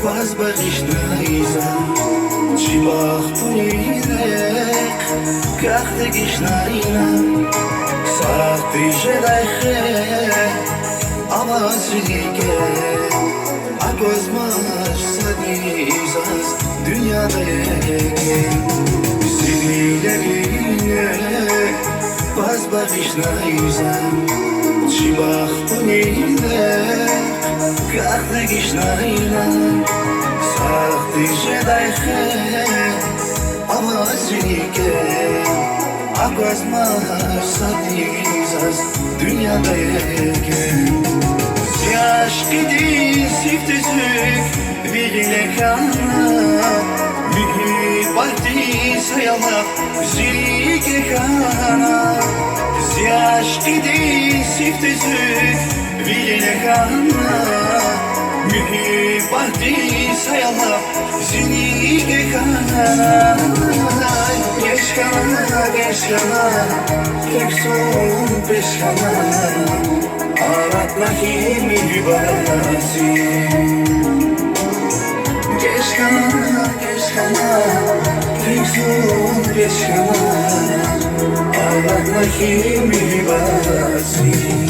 Возборишь чибах пунирек, как ты гишнаина, сахты желайхе, авазрике, агозмаш садизаз, dünyada yegen, zililerine, возборишь чибах пунирек, как ты гишнаина. Сахты жедайхе, авазрике, агозмаш садизаз, dünyada yegen. Yaşkidi siftüzük, virine kana, mühü parti sayalak, zilike kana. Yaşkidi siftüzük, virine kana, mühü parti sayalak, zilike kana. Geç kana, geç kana, tek son peş kana. Aratma kimi libasi. Geç kana, tek son peş kana. Aratma kimi libasi.